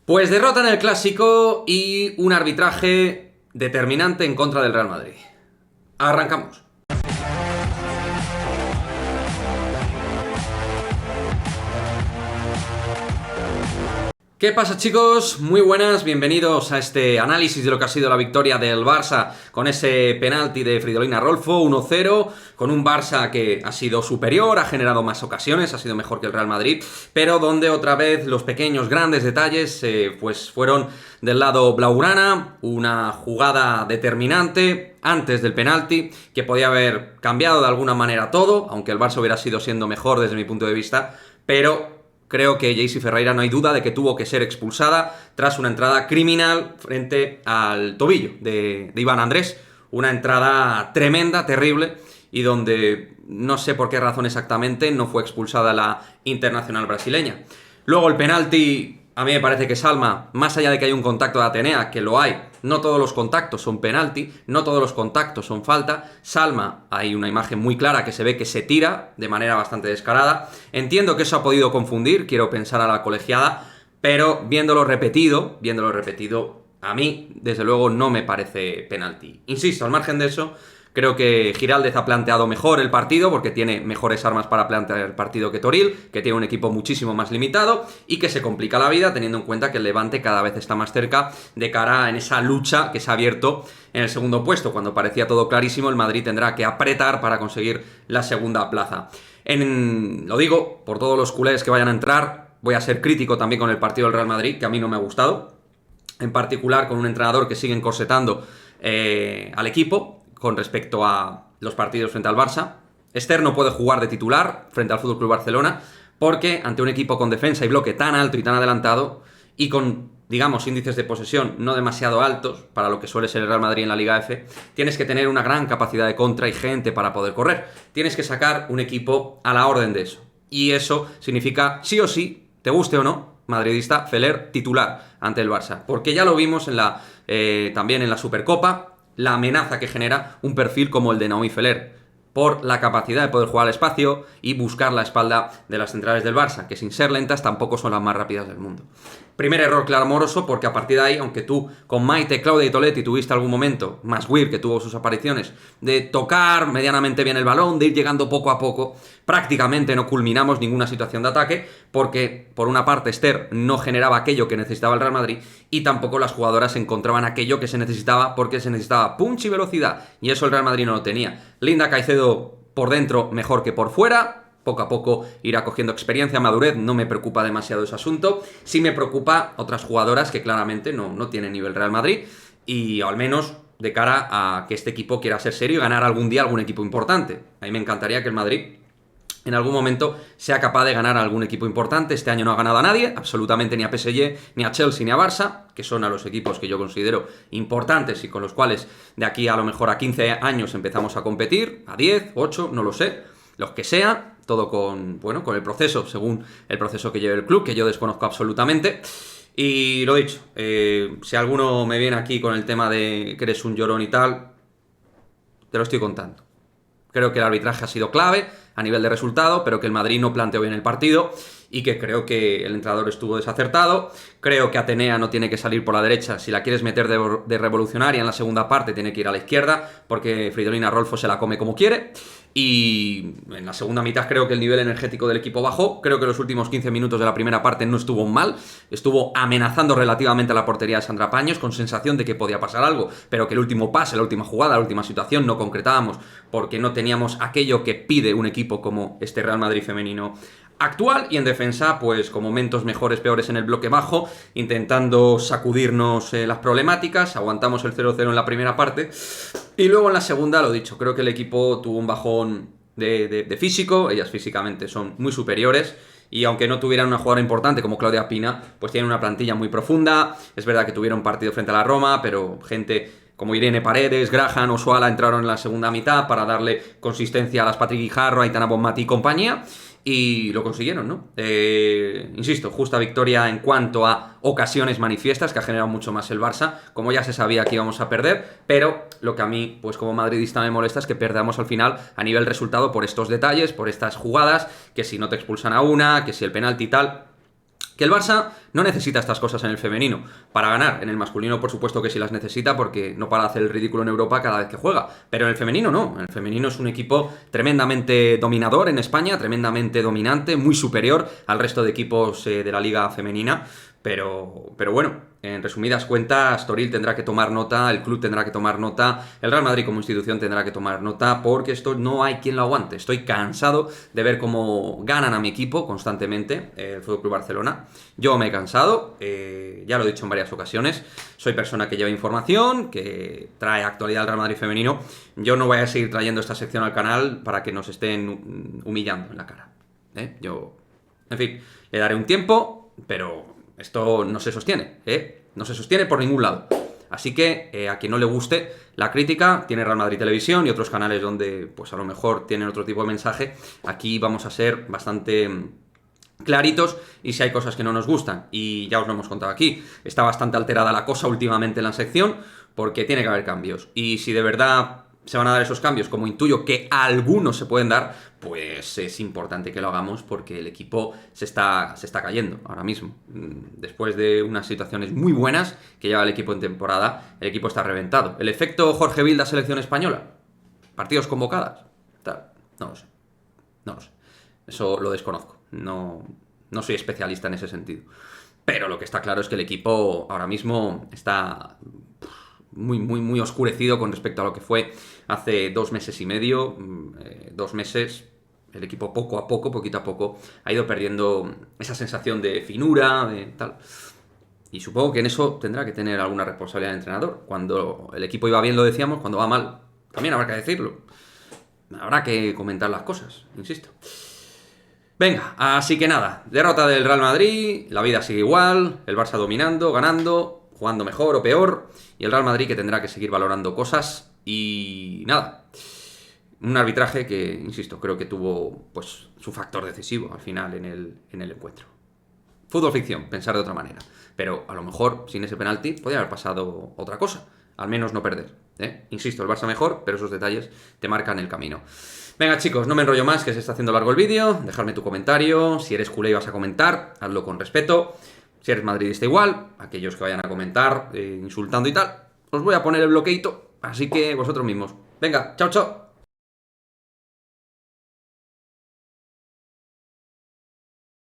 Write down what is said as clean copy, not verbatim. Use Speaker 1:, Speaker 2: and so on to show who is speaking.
Speaker 1: Pues derrota en el Clásico y un arbitraje determinante en contra del Real Madrid. Arrancamos. ¿Qué pasa, chicos? Muy buenas, bienvenidos a este análisis de lo que ha sido la victoria del Barça con ese penalti de Fridolin Rolfo, 1-0, con un Barça que ha sido superior, ha generado más ocasiones, ha sido mejor que el Real Madrid, pero donde otra vez los pequeños grandes detalles pues fueron del lado blaugrana, una jugada determinante antes del penalti que podía haber cambiado de alguna manera todo, aunque el Barça hubiera siendo mejor desde mi punto de vista, pero creo que Jaycee Ferreira no hay duda de que tuvo que ser expulsada tras una entrada criminal frente al tobillo de Iván Andrés. Una entrada tremenda, terrible, y donde no sé por qué razón exactamente no fue expulsada la internacional brasileña. Luego el penalti, a mí me parece que Salma, más allá de que hay un contacto de Atenea, que lo hay, no todos los contactos son penalti, no todos los contactos son falta. Salma, hay una imagen muy clara que se ve que se tira de manera bastante descarada. Entiendo que eso ha podido confundir, quiero pensar a la colegiada, pero viéndolo repetido, a mí, desde luego, no me parece penalti. Insisto, al margen de eso, creo que Giraldez ha planteado mejor el partido porque tiene mejores armas para plantear el partido que Toril, que tiene un equipo muchísimo más limitado y que se complica la vida teniendo en cuenta que el Levante cada vez está más cerca de cara en esa lucha que se ha abierto en el segundo puesto. Cuando parecía todo clarísimo, el Madrid tendrá que apretar para conseguir la segunda plaza. Lo digo por todos los culés que vayan a entrar, voy a ser crítico también con el partido del Real Madrid, que a mí no me ha gustado, en particular con un entrenador que sigue encorsetando al equipo con respecto a los partidos frente al Barça. Esther no puede jugar de titular frente al FC Barcelona porque ante un equipo con defensa y bloque tan alto y tan adelantado y con, digamos, índices de posesión no demasiado altos para lo que suele ser el Real Madrid en la Liga F, tienes que tener una gran capacidad de contra y gente para poder correr. Tienes que sacar un equipo a la orden de eso. Y eso significa, sí o sí, te guste o no, madridista, Feller titular ante el Barça. Porque ya lo vimos también en la Supercopa, la amenaza que genera un perfil como el de Naomi Feller, por la capacidad de poder jugar al espacio y buscar la espalda de las centrales del Barça, que sin ser lentas tampoco son las más rápidas del mundo. Primer error clamoroso, porque a partir de ahí, aunque tú con Maite, Claudia y Toletti tuviste algún momento, más Weir que tuvo sus apariciones, de tocar medianamente bien el balón, de ir llegando poco a poco, prácticamente no culminamos ninguna situación de ataque, porque por una parte Esther no generaba aquello que necesitaba el Real Madrid y tampoco las jugadoras encontraban aquello que se necesitaba, porque se necesitaba punch y velocidad, y eso el Real Madrid no lo tenía. Linda Caicedo por dentro mejor que por fuera. Poco a poco irá cogiendo experiencia, madurez, no me preocupa demasiado ese asunto. Sí me preocupa otras jugadoras que claramente no tienen nivel Real Madrid y al menos de cara a que este equipo quiera ser serio y ganar algún día algún equipo importante. A mí me encantaría que el Madrid en algún momento sea capaz de ganar a algún equipo importante. Este año no ha ganado a nadie, absolutamente ni a PSG, ni a Chelsea, ni a Barça, que son a los equipos que yo considero importantes y con los cuales de aquí a lo mejor a 15 años empezamos a competir, a 10, 8, no lo sé, los que sea, todo con el proceso, según el proceso que lleve el club, que yo desconozco absolutamente. Y lo dicho, si alguno me viene aquí con el tema de que eres un llorón y tal, te lo estoy contando. Creo que el arbitraje ha sido clave a nivel de resultado, pero que el Madrid no planteó bien el partido y que creo que el entrenador estuvo desacertado. Creo que Atenea no tiene que salir por la derecha. Si la quieres meter de revolucionaria en la segunda parte, tiene que ir a la izquierda, porque Fridolin Rolfo se la come como quiere. Y en la segunda mitad creo que el nivel energético del equipo bajó. Creo que los últimos 15 minutos de la primera parte no estuvo mal. Estuvo amenazando relativamente a la portería de Sandra Paños, con sensación de que podía pasar algo, pero que el último pase, la última jugada, la última situación no concretábamos porque no teníamos aquello que pide un equipo como este Real Madrid femenino actual. Y en defensa, pues con momentos mejores, peores en el bloque bajo, intentando sacudirnos las problemáticas. Aguantamos el 0-0 en la primera parte y luego en la segunda, lo dicho, creo que el equipo tuvo un bajón de físico. Ellas físicamente son muy superiores y aunque no tuvieran una jugadora importante como Claudia Pina, pues tienen una plantilla muy profunda. Es verdad que tuvieron partido frente a la Roma, pero gente como Irene Paredes, Graham, Osuala entraron en la segunda mitad para darle consistencia a las Patrick Guijarro, Aitana Bonmatí y compañía. Y lo consiguieron, ¿no? Insisto, justa victoria en cuanto a ocasiones manifiestas, que ha generado mucho más el Barça, como ya se sabía que íbamos a perder, pero lo que a mí, pues como madridista me molesta es que perdamos al final a nivel resultado por estos detalles, por estas jugadas, que si no te expulsan a una, que si el penalti y tal, Que el Barça no necesita estas cosas en el femenino para ganar. En el masculino, por supuesto que sí las necesita porque no para de hacer el ridículo en Europa cada vez que juega. Pero en el femenino no. En el femenino es un equipo tremendamente dominador en España, tremendamente dominante, muy superior al resto de equipos de la liga femenina. Pero bueno, en resumidas cuentas, Toril tendrá que tomar nota, el club tendrá que tomar nota, el Real Madrid como institución tendrá que tomar nota, porque esto no hay quien lo aguante. Estoy cansado de ver cómo ganan a mi equipo constantemente, el FC Barcelona. Yo me he cansado, ya lo he dicho en varias ocasiones, soy persona que lleva información, que trae actualidad al Real Madrid femenino. Yo no voy a seguir trayendo esta sección al canal para que nos estén humillando en la cara. En fin, le daré un tiempo, pero esto no se sostiene, no se sostiene por ningún lado. Así que a quien no le guste la crítica, tiene Real Madrid Televisión y otros canales donde pues a lo mejor tienen otro tipo de mensaje. Aquí vamos a ser bastante claritos y si hay cosas que no nos gustan, y ya os lo hemos contado aquí, está bastante alterada la cosa últimamente en la sección porque tiene que haber cambios. Y si de verdad se van a dar esos cambios, como intuyo que algunos se pueden dar, pues es importante que lo hagamos porque el equipo se está cayendo ahora mismo. Después de unas situaciones muy buenas que lleva el equipo en temporada, el equipo está reventado. ¿El efecto Jorge Vilda selección española? ¿Partidos convocadas? No lo sé. No lo sé. Eso lo desconozco. No soy especialista en ese sentido. Pero lo que está claro es que el equipo ahora mismo está muy oscurecido con respecto a lo que fue hace 2 meses y medio. 2 meses, el equipo poco a poco, poquito a poco, ha ido perdiendo esa sensación de finura, de tal. Y supongo que en eso tendrá que tener alguna responsabilidad el entrenador. Cuando el equipo iba bien lo decíamos, cuando va mal también habrá que decirlo. Habrá que comentar las cosas, insisto. Venga, así que nada, derrota del Real Madrid, la vida sigue igual, el Barça dominando, ganando, jugando mejor o peor, y el Real Madrid que tendrá que seguir valorando cosas y nada. Un arbitraje que, insisto, creo que tuvo pues su factor decisivo al final en el encuentro. Fútbol ficción, pensar de otra manera. Pero a lo mejor sin ese penalti podría haber pasado otra cosa. Al menos no perder. Insisto, el Barça mejor, pero esos detalles te marcan el camino. Venga chicos, no me enrollo más, que se está haciendo largo el vídeo. Dejadme tu comentario. Si eres culé y vas a comentar, hazlo con respeto. Si eres madridista igual, aquellos que vayan a comentar insultando y tal, os voy a poner el bloqueito. Así que vosotros mismos. Venga, chao, chao.